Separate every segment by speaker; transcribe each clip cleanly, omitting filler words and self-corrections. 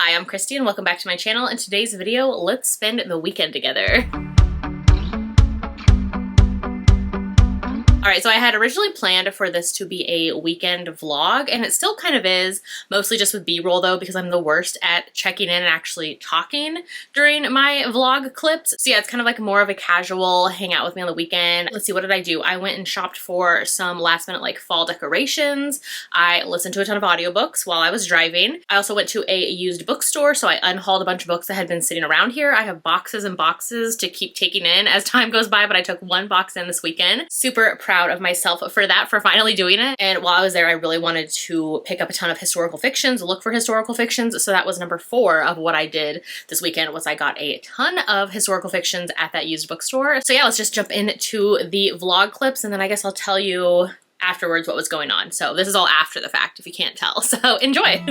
Speaker 1: Hi, I'm Christy and welcome back to my channel. In today's video, let's spend the weekend together. Alright, so I had originally planned for this to be a weekend vlog, and it still kind of is, mostly just with B-roll though, because I'm the worst at checking in and actually talking during my vlog clips. So yeah, it's kind of like more of a casual hang out with me on the weekend. Let's see, what did I do? I went and shopped for some last minute like fall decorations. I listened to a ton of audiobooks while I was driving. I also went to a used bookstore, so I unhauled a bunch of books that had been sitting around here. I have boxes and boxes to keep taking in as time goes by, but I took one box in this weekend. Super proud of myself for that, for finally doing it. And while I was there, I really wanted to pick up a ton of historical fictions, look for historical fictions. So that was number 4 of what I did this weekend, was I got a ton of historical fictions at that used bookstore. So yeah, let's just jump into the vlog clips, and then I guess I'll tell you afterwards what was going on. So this is all after the fact, if you can't tell. So enjoy.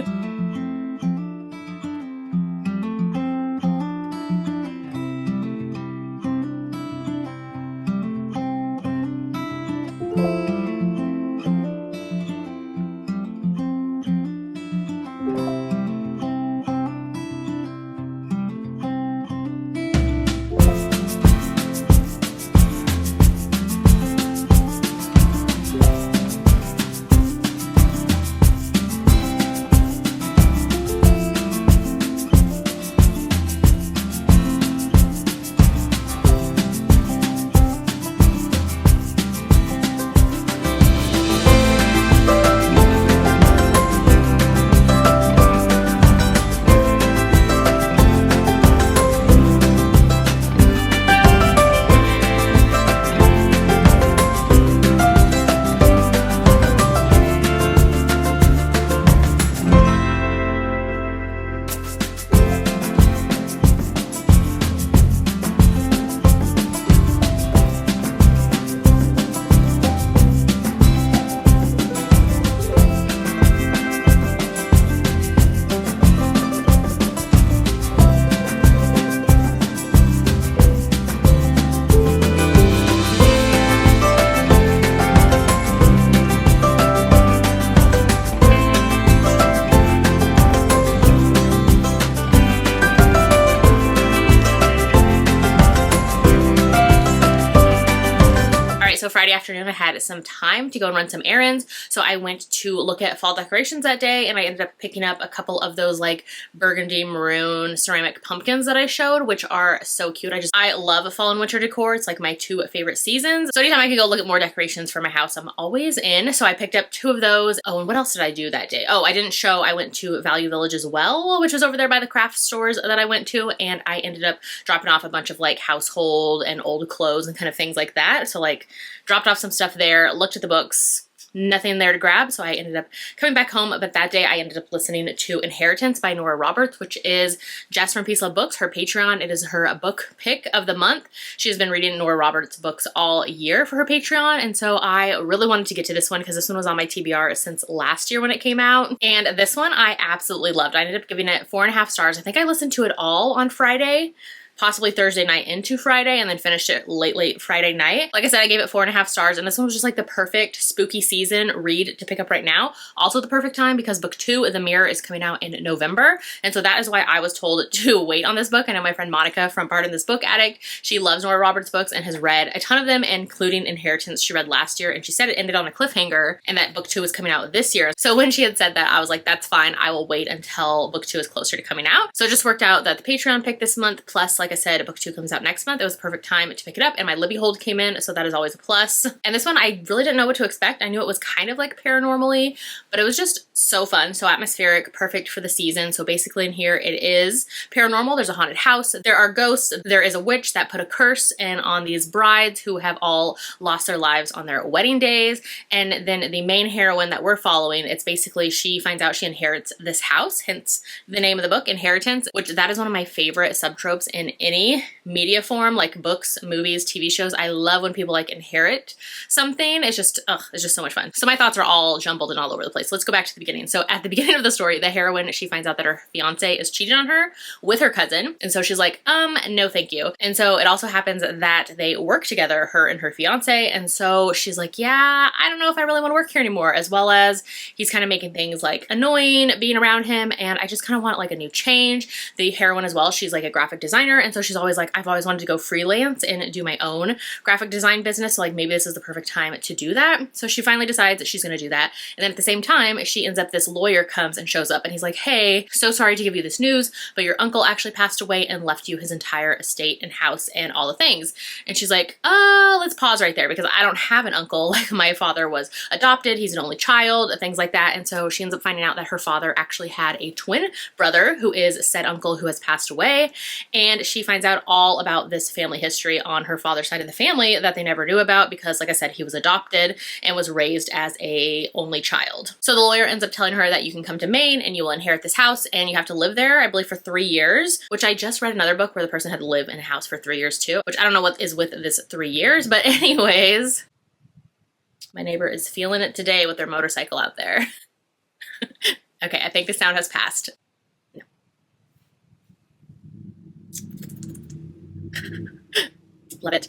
Speaker 1: So Friday afternoon, I had some time to go and run some errands. So I went to look at fall decorations that day, and I ended up picking up a couple of those like burgundy maroon ceramic pumpkins that I showed, which are so cute. I love fall and winter decor. It's like my 2 favorite seasons. So anytime I can go look at more decorations for my house, I'm always in. So I picked up 2 of those. Oh, and what else did I do that day? Oh, I didn't show. I went to Value Village as well, which was over there by the craft stores that I went to, and I ended up dropping off a bunch of like household and old clothes and kind of things like that. So like dropped off some stuff there, looked at the books, nothing there to grab, so I ended up coming back home. But that day I ended up listening to Inheritance by Nora Roberts, which is Jess from Peace Love Books, her Patreon. It is her book pick of the month. She has been reading Nora Roberts books all year for her Patreon, and so I really wanted to get to this one because this one was on my TBR since last year when it came out. And this one I absolutely loved. I ended up giving it 4.5 stars. I think I listened to it all on Friday, possibly Thursday night into Friday, and then finished it late Friday night. Like I said, I gave it 4.5 stars, and this one was just like the perfect spooky season read to pick up right now. Also the perfect time because book 2, The Mirror, is coming out in November, and so that is why I was told to wait on this book. I know my friend Monica from Pardon This Book Addict, she loves Nora Roberts books and has read a ton of them, including Inheritance she read last year, and she said it ended on a cliffhanger and that book 2 is coming out this year. So when she had said that, I was like, that's fine, I will wait until book 2 is closer to coming out. So it just worked out that the Patreon picked this month, plus like I said, book 2 comes out next month. It was the perfect time to pick it up, and my Libby hold came in, so that is always a plus. And this one, I really didn't know what to expect. I knew it was kind of like paranormally, but it was just so fun, so atmospheric, perfect for the season. So basically in here, it is paranormal. There's a haunted house, there are ghosts, there is a witch that put a curse in on these brides who have all lost their lives on their wedding days. And then the main heroine that we're following, it's basically she finds out she inherits this house, hence the name of the book, Inheritance, which that is one of my favorite subtropes in any media form, like books, movies, TV shows. I love when people like inherit something. It's just so much fun. So my thoughts are all jumbled and all over the place. Let's go back to the beginning. So at the beginning of the story, the heroine, she finds out that her fiance is cheating on her with her cousin. And so she's like, no, thank you. And so it also happens that they work together, her and her fiance. And so she's like, yeah, I don't know if I really want to work here anymore, as well as he's kind of making things like annoying being around him. And I just kind of want like a new change. The heroine as well, she's like a graphic designer. And so she's always like, I've always wanted to go freelance and do my own graphic design business. So like maybe this is the perfect time to do that. So she finally decides that she's going to do that. And then at the same time, she ends up, this lawyer comes and shows up and he's like, hey, so sorry to give you this news, but your uncle actually passed away and left you his entire estate and house and all the things. And she's like, let's pause right there because I don't have an uncle. Like my father was adopted. He's an only child, things like that. And so she ends up finding out that her father actually had a twin brother who is said uncle who has passed away. And she finds out all about this family history on her father's side of the family that they never knew about because, like I said, he was adopted and was raised as a only child. So the lawyer ends up telling her that you can come to Maine and you will inherit this house and you have to live there, I believe, for 3 years, which I just read another book where the person had to live in a house for 3 years too, which I don't know what is with this 3 years, but anyways, my neighbor is feeling it today with their motorcycle out there. Okay, I think the sound has passed. No. Love it.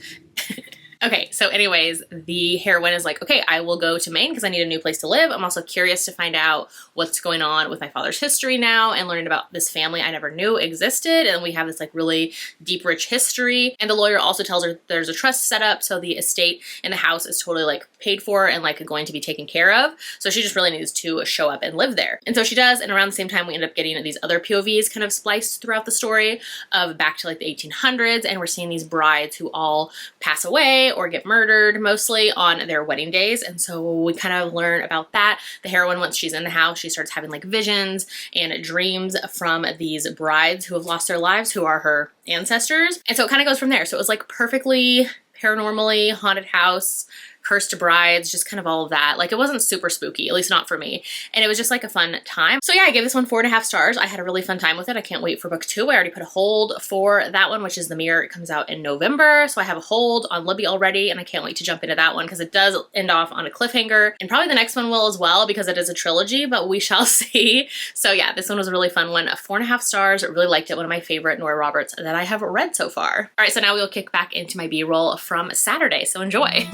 Speaker 1: Okay, so anyways, the heroine is like, okay, I will go to Maine because I need a new place to live. I'm also curious to find out what's going on with my father's history now and learning about this family I never knew existed. And we have this like really deep, rich history. And the lawyer also tells her there's a trust set up. So the estate and the house is totally like paid for and like going to be taken care of. So she just really needs to show up and live there. And so she does. And around the same time, we end up getting these other POVs kind of spliced throughout the story of back to like the 1800s. And we're seeing these brides who all pass away or get murdered mostly on their wedding days. And so we kind of learn about that. The heroine, once she's in the house, she starts having like visions and dreams from these brides who have lost their lives, who are her ancestors. And so it kind of goes from there. So it was like perfectly paranormally haunted house, cursed brides, just kind of all of that. Like it wasn't super spooky, at least not for me. And it was just like a fun time. So yeah, I gave this one 4.5 stars. I had a really fun time with it. I can't wait for book 2. I already put a hold for that one, which is The Mirror. It comes out in November. So I have a hold on Libby already and I can't wait to jump into that one because it does end off on a cliffhanger. And probably the next one will as well because it is a trilogy, but we shall see. So yeah, this one was a really fun one. 4.5 stars. I really liked it. One of my favorite Nora Roberts that I have read so far. All right, so now we'll kick back into my B-roll from Saturday. So enjoy.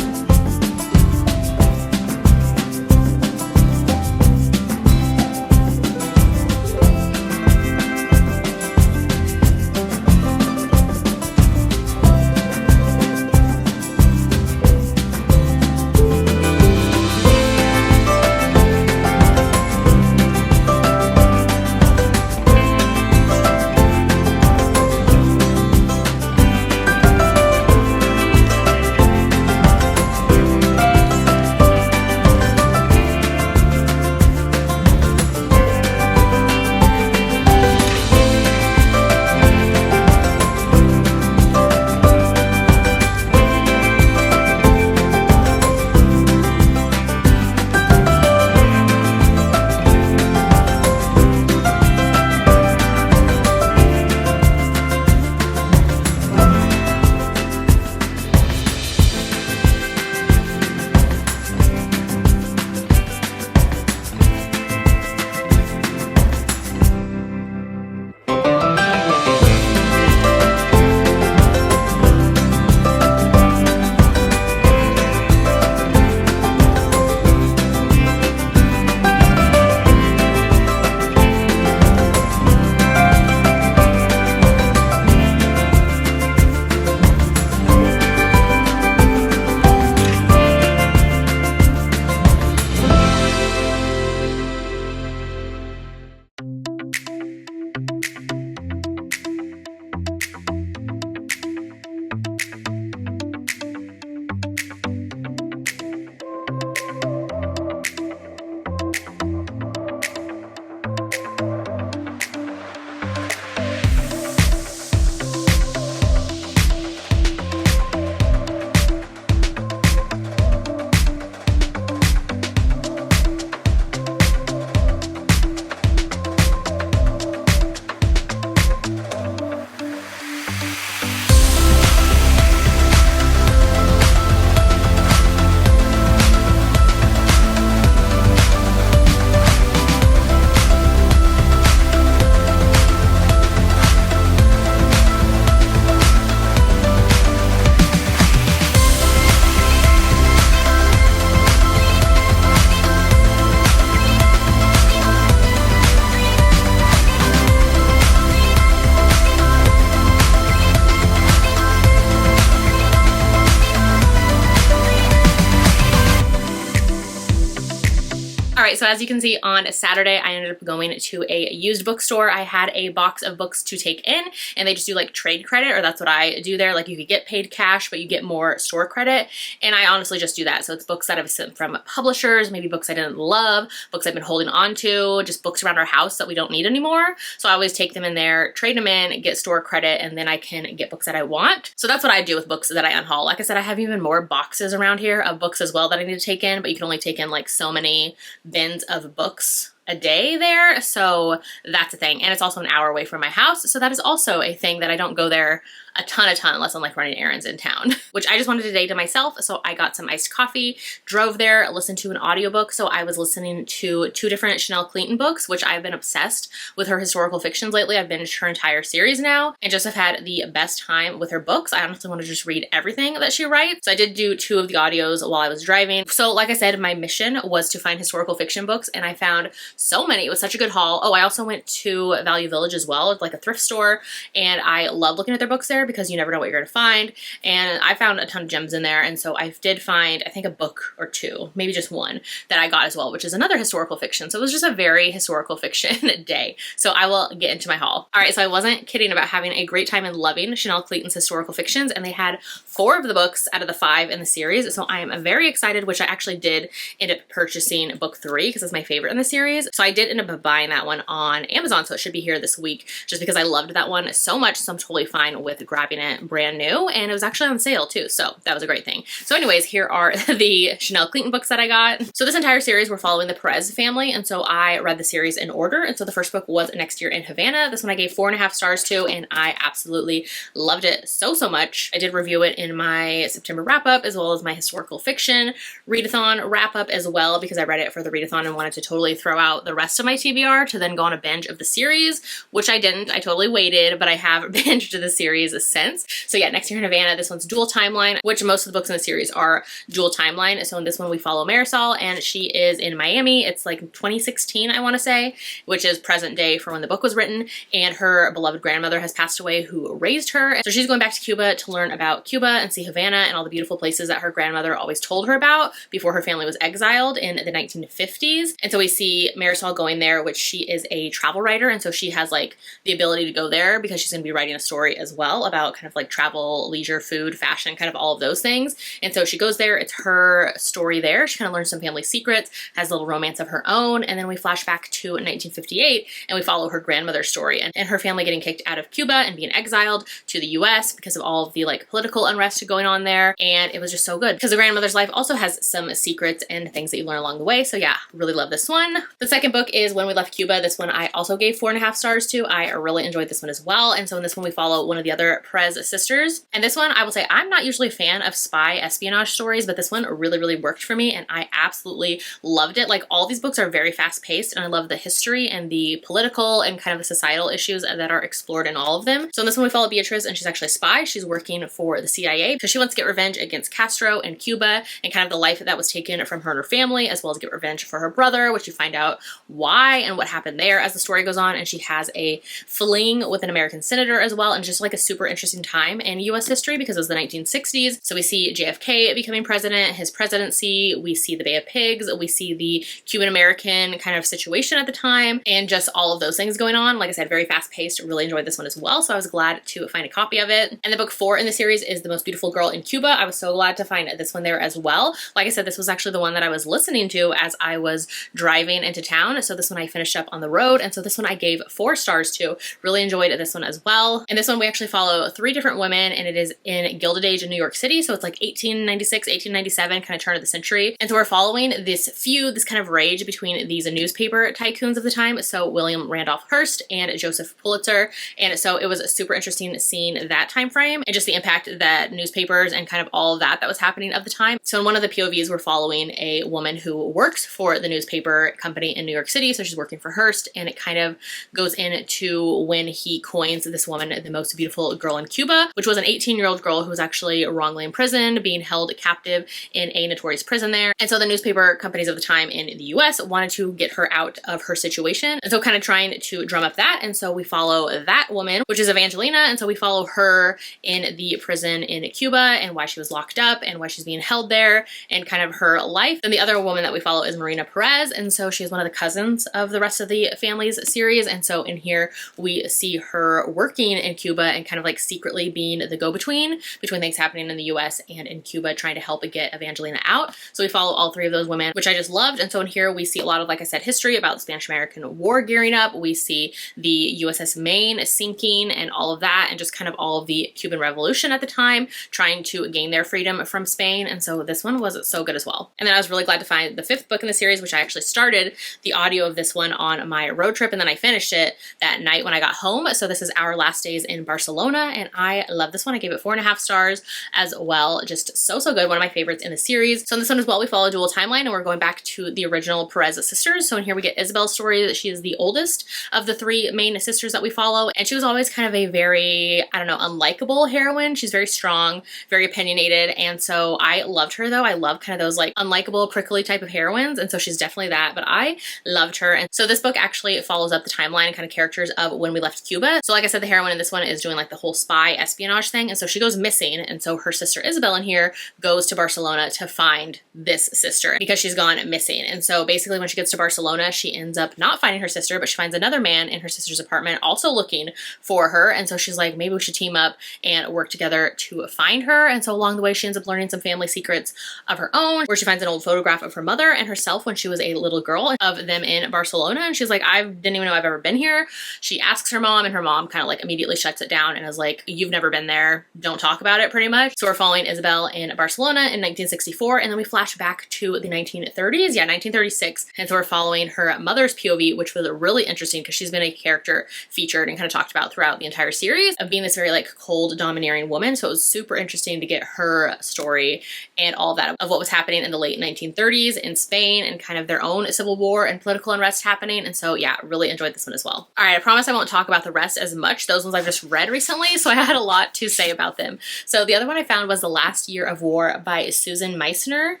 Speaker 1: right, so as you can see, on Saturday, I ended up going to a used bookstore. I had a box of books to take in, and they just do like trade credit, or that's what I do there. Like you could get paid cash, but you get more store credit. And I honestly just do that. So it's books that I've sent from publishers, maybe books I didn't love, books I've been holding on to, just books around our house that we don't need anymore. So I always take them in there, trade them in, get store credit, and then I can get books that I want. So that's what I do with books that I unhaul. Like I said, I have even more boxes around here of books as well that I need to take in, but you can only take in like so many bins of books a day there. So that's a thing. And it's also an hour away from my house. So that is also a thing that I don't go there a ton unless I'm like running errands in town, which I just wanted a day to myself. So I got some iced coffee, drove there, listened to an audiobook. So I was listening to 2 different Chanel Clinton books, which I've been obsessed with her historical fictions lately. I've binged her entire series now and just have had the best time with her books. I honestly want to just read everything that she writes. So I did do 2 of the audios while I was driving. So like I said, my mission was to find historical fiction books, and I found so many. It was such a good haul. Oh, I also went to Value Village as well, like a thrift store, and I love looking at their books there because you never know what you're going to find. And I found a ton of gems in there. And so I did find, I think, a book or 2, maybe just 1 that I got as well, which is another historical fiction. So it was just a very historical fiction day. So I will get into my haul. All right, so I wasn't kidding about having a great time and loving Chanel Clinton's historical fictions, and they had 4 of the books out of the 5 in the series. So I am very excited, which I actually did end up purchasing book 3 because it's my favorite in the series. So I did end up buying that one on Amazon, so it should be here this week just because I loved that one so much. So I'm totally fine with grabbing it brand new, and it was actually on sale too, so that was a great thing. So anyways, here are the Chanel Clinton books that I got. So this entire series, we're following the Perez family, and so I read the series in order. And so the first book was Next Year in Havana. This one I gave 4.5 stars to, and I absolutely loved it so much. I did review it in my September wrap-up as well as my historical fiction readathon wrap-up as well, because I read it for the readathon and wanted to totally throw out the rest of my TBR to then go on a binge of the series, which I didn't. I totally waited, but I have binged the series since. So yeah, Next Year in Havana, this one's dual timeline, which most of the books in the series are dual timeline. So in this one we follow Marisol, and she is in Miami. It's like 2016, I want to say, which is present day for when the book was written, and her beloved grandmother has passed away who raised her. So she's going back to Cuba to learn about Cuba and see Havana and all the beautiful places that her grandmother always told her about before her family was exiled in the 1950s. And so we see Marisol going there, which she is a travel writer, and so she has like the ability to go there because she's going to be writing a story as well about kind of like travel, leisure, food, fashion, kind of all of those things. And so she goes there. It's her story there. She kind of learns some family secrets, has a little romance of her own, and then we flash back to 1958 and we follow her grandmother's story and her family getting kicked out of Cuba and being exiled to the US because of all of the like political unrest going on there. And it was just so good because the grandmother's life also has some secrets and things that you learn along the way. So yeah, really love this one. The second book is When We Left Cuba. This one I also gave 4.5 stars to. I really enjoyed this one as well. And so in this one we follow one of the other Perez sisters. And this one, I will say, I'm not usually a fan of spy espionage stories, but this one really worked for me and I absolutely loved it. Like all these books are very fast paced and I love the history and the political and kind of the societal issues that are explored in all of them. So in this one we follow Beatrice, and she's actually a spy. She's working for the CIA because she wants to get revenge against Castro and Cuba and kind of the life that was taken from her and her family, as well as get revenge for her brother, which you find out why and what happened there as the story goes on. And she has a fling with an American senator as well, and just like a super interesting time in US history because it was the 1960s. So we see JFK becoming president, his presidency, we see the Bay of Pigs, we see the Cuban American kind of situation at the time, and just all of those things going on. Like I said, very fast paced, really enjoyed this one as well. So I was glad to find a copy of it. And the book 4 in the series is The Most Beautiful Girl in Cuba. I was so glad to find this one there as well. Like I said, this was actually the one that I was listening to as I was driving into town. So this one I finished up on the road. And so this one I gave 4 stars to. Really enjoyed this one as well. And this one we actually follow 3 different women, and it is in Gilded Age in New York City. So it's like 1896, 1897, kind of turn of the century. And so we're following this feud, this kind of rage between these newspaper tycoons of the time. So William Randolph Hearst and Joseph Pulitzer. And so it was super interesting seeing that time frame and just the impact that newspapers and kind of all of that was happening at the time. So in one of the POVs, we're following a woman who works for the newspaper company in New York City. So she's working for Hearst, and it kind of goes into when he coins this woman the most beautiful girl in Cuba, which was an 18-year-old girl who was actually wrongly imprisoned, being held captive in a notorious prison there. And so the newspaper companies of the time in the US wanted to get her out of her situation. And so kind of trying to drum up that. And so we follow that woman, which is Evangelina. And so we follow her in the prison in Cuba and why she was locked up and why she's being held there and kind of her life. And the other woman that we follow is Marina Perez. And so she's one of the cousins of the rest of the family's series. And so in here we see her working in Cuba and kind of like secretly being the go-between between things happening in the US and in Cuba, trying to help get Evangelina out. So we follow all three of those women, which I just loved. And so in here we see a lot of, like I said, history about the Spanish-American War gearing up. We see the USS Maine sinking and all of that, and just kind of all of the Cuban Revolution at the time, trying to gain their freedom from Spain. And so this one was so good as well. And then I was really glad to find the 5th book in the series, which I actually started the audio of this one on my road trip, and then I finished it that night when I got home. So this is Our Last Days in Barcelona, and I love this one. I gave it 4.5 stars as well. Just so good. One of my favorites in the series. So in this one as well, we follow a dual timeline, and we're going back to the original Perez sisters. So in here we get Isabel's story, that she is the oldest of the 3 main sisters that we follow, and she was always kind of a very, I don't know, unlikable heroine. She's very strong, very opinionated, and so I loved her though. I love kind of those like unlikable, prickly type of heroines, and so she's definitely that, but I loved her. And so this book actually follows up the timeline and kind of characters of when we left Cuba. So like I said, the heroine in this one is doing like the whole spy espionage thing, and so she goes missing, and so her sister Isabel in here goes to Barcelona to find this sister because she's gone missing. And so basically when she gets to Barcelona, she ends up not finding her sister, but she finds another man in her sister's apartment also looking for her. And so she's like, maybe we should team up and work together to find her. And so along the way, she ends up learning some family secrets of her own, where she finds an old photograph of her mother and herself when she was a little girl, of them in Barcelona. And she's like, I didn't even know I've ever been here. She asks her mom, and her mom kind of like immediately shuts it down and is like, you've never been there, don't talk about it, pretty much. So we're following Isabel in Barcelona in 1964, and then we flash back to the 1930s, 1936. And so we're following her mother's POV, which was really interesting because she's been a character featured and kind of talked about throughout the entire series of being this very like cold, domineering woman. So it was super interesting to get her story and all that of what was happening in the late 1930s in Spain and kind of their own civil war and political unrest happening. And so yeah, really enjoyed this one as well. All right, I promise I won't talk about the rest as much. Those ones I've just read recently, so I had a lot to say about them. So the other one I found was The Last Year of War by Susan Meissner.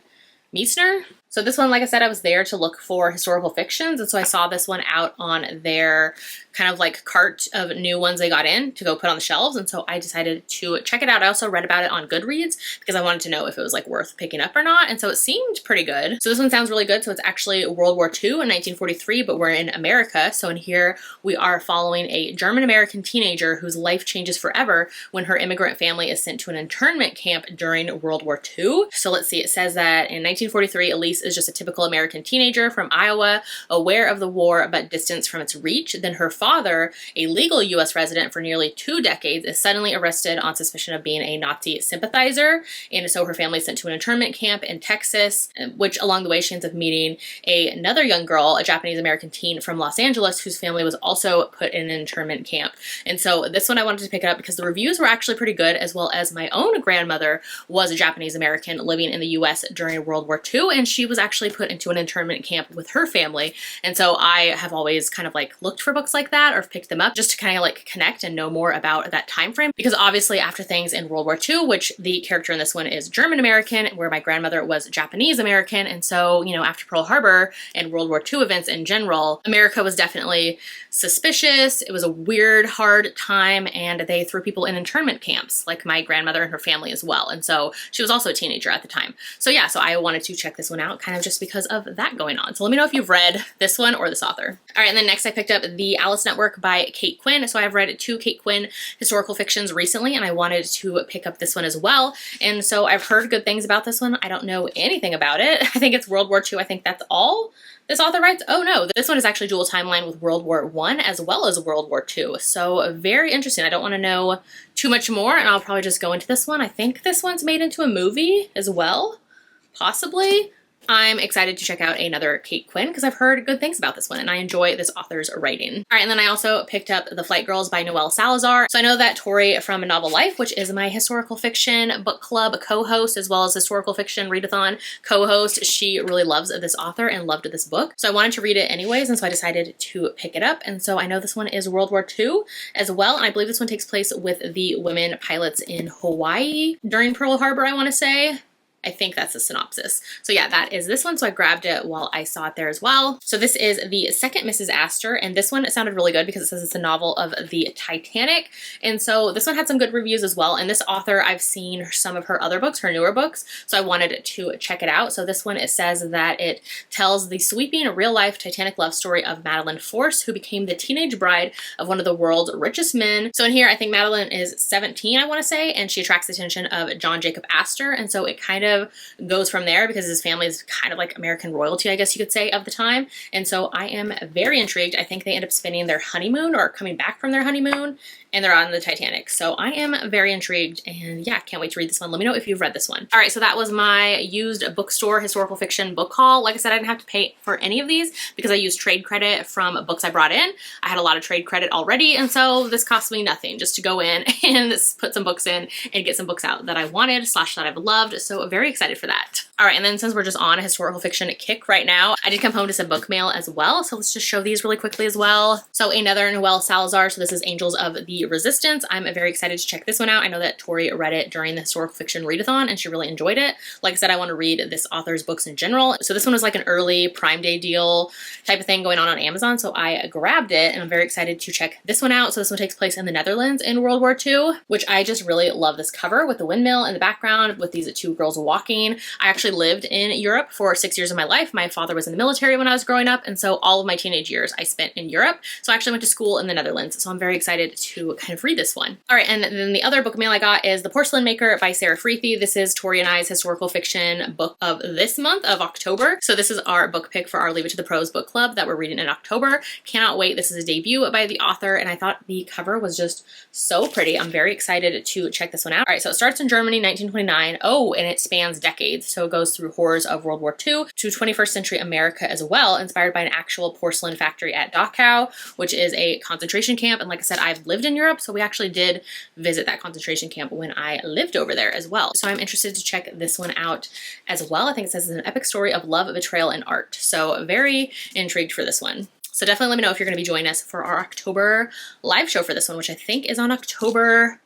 Speaker 1: So this one, like I said, I was there to look for historical fictions, and so I saw this one out on their kind of like cart of new ones they got in to go put on the shelves, and so I decided to check it out. I also read about it on Goodreads because I wanted to know if it was like worth picking up or not, and so it seemed pretty good. So this one sounds really good. So it's actually World War II in 1943, but we're in America. So in here we are following a German-American teenager whose life changes forever when her immigrant family is sent to an internment camp during World War II. So let's see, it says that in 1943, Elise is just a typical American teenager from Iowa, aware of the war but distanced from its reach. Then her father, a legal US resident for nearly 2 decades, is suddenly arrested on suspicion of being a Nazi sympathizer. And so her family is sent to an internment camp in Texas, which along the way she ends up meeting another young girl, a Japanese American teen from Los Angeles, whose family was also put in an internment camp. And so this one I wanted to pick it up because the reviews were actually pretty good, as well as my own grandmother was a Japanese American living in the US during World War II, and she was actually put into an internment camp with her family. And so I have always kind of like looked for books like that or picked them up just to kind of like connect and know more about that time frame, because obviously after things in World War II, which the character in this one is German American, where my grandmother was Japanese American, and so, you know, after Pearl Harbor and World War II events in general, America was definitely suspicious. It was a weird, hard time, and they threw people in internment camps, like my grandmother and her family as well. And so she was also a teenager at the time. So yeah, so I wanted to check this one out kind of just because of that going on. So let me know if you've read this one or this author. All right, and then next I picked up The Alice Network by Kate Quinn. So I've read 2 Kate Quinn historical fictions recently, and I wanted to pick up this one as well. And so I've heard good things about this one. I don't know anything about it. I think it's World War II. I think that's all this author writes. Oh no, this one is actually dual timeline with World War I as well as World War II. So very interesting. I don't want to know too much more, and I'll probably just go into this one. I think this one's made into a movie as well, possibly. I'm excited to check out another Kate Quinn because I've heard good things about this one and I enjoy this author's writing. All right, and then I also picked up The Flight Girls by Noelle Salazar. So I know that Tori from A Novel Life, which is my historical fiction book club co-host as well as historical fiction readathon co-host, she really loves this author and loved this book. So I wanted to read it anyways, and so I decided to pick it up. And so I know this one is World War II as well, and I believe this one takes place with the women pilots in Hawaii during Pearl Harbor, I want to say. I think that's the synopsis. So yeah, that is this one. So I grabbed it while I saw it there as well. So this is the second Mrs. Astor, and this one sounded really good because it says it's a novel of the Titanic. And so this one had some good reviews as well. And this author, I've seen some of her other books, her newer books, so I wanted to check it out. So this one, it says that it tells the sweeping real-life Titanic love story of Madeline Force, who became the teenage bride of one of the world's richest men. So in here, I think Madeline is 17, I want to say, and she attracts the attention of John Jacob Astor. And so it kind of goes from there because his family is kind of like American royalty, I guess you could say, of the time. And so I am very intrigued. I think they end up spending their honeymoon or coming back from their honeymoon, and they're on the Titanic. So I am very intrigued, and yeah, can't wait to read this one. Let me know if you've read this one. All right, so that was my used bookstore historical fiction book haul. Like I said, I didn't have to pay for any of these because I used trade credit from books I brought in. I had a lot of trade credit already, and so this cost me nothing just to go in and put some books in and get some books out that I wanted / that I've loved. So very excited for that. All right, and then since we're just on a historical fiction kick right now, I did come home to some book mail as well. So let's just show these really quickly as well. So another Noelle Salazar. So this is Angels of the Resistance. I'm very excited to check this one out. I know that Tori read it during the historical fiction readathon and she really enjoyed it. Like I said, I want to read this author's books in general. So this one was like an early Prime Day deal type of thing going on Amazon. So I grabbed it and I'm very excited to check this one out. So this one takes place in the Netherlands in World War II, which I just really love this cover with the windmill in the background with these two girls walking. I actually lived in Europe for 6 years of my life. My father was in the military when I was growing up, and so all of my teenage years I spent in Europe. So I actually went to school in the Netherlands. So I'm very excited to kind of read this one. All right, and then the other book mail I got is The Porcelain Maker by Sarah Freethy. This is Tori and I's historical fiction book of this month of October. So this is our book pick for our Leave It to the Pros book club that we're reading in October. Cannot wait. This is a debut by the author, and I thought the cover was just so pretty. I'm very excited to check this one out. All right, so it starts in Germany, 1929. Oh, and it spans decades. So it goes through horrors of World War II to 21st century America as well, inspired by an actual porcelain factory at Dachau, which is a concentration camp. And like I said, I've lived in Europe, so we actually did visit that concentration camp when I lived over there as well. So I'm interested to check this one out as well. I think it says it's an epic story of love, betrayal, and art. So very intrigued for this one. So definitely let me know if you're going to be joining us for our October live show for this one, which I think is on October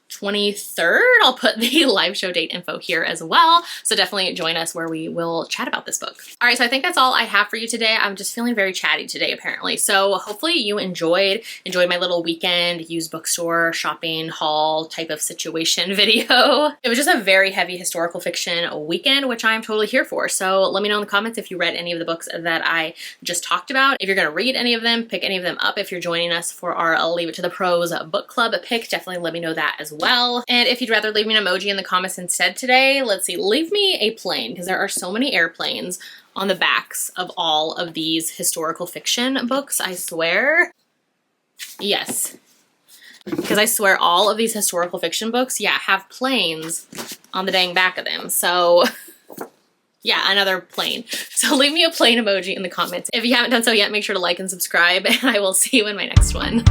Speaker 1: 23rd. I'll put the live show date info here as well. So definitely join us where we will chat about this book. All right, so I think that's all I have for you today. I'm just feeling very chatty today, apparently. So hopefully you enjoyed my little weekend used bookstore shopping haul type of situation video. It was just a very heavy historical fiction weekend, which I'm totally here for. So let me know in the comments if you read any of the books that I just talked about. If you're going to read any of them, pick any of them up. If you're joining us for our Leave It to the Pros book club pick, definitely let me know that as well. And if you'd rather leave me an emoji in the comments instead today, let's see, leave me a plane because there are so many airplanes on the backs of all of these historical fiction books, I swear. Yes, because I swear all of these historical fiction books, yeah, have planes on the dang back of them. So yeah, another plane. So leave me a plane emoji in the comments. If you haven't done so yet, make sure to like and subscribe, and I will see you in my next one.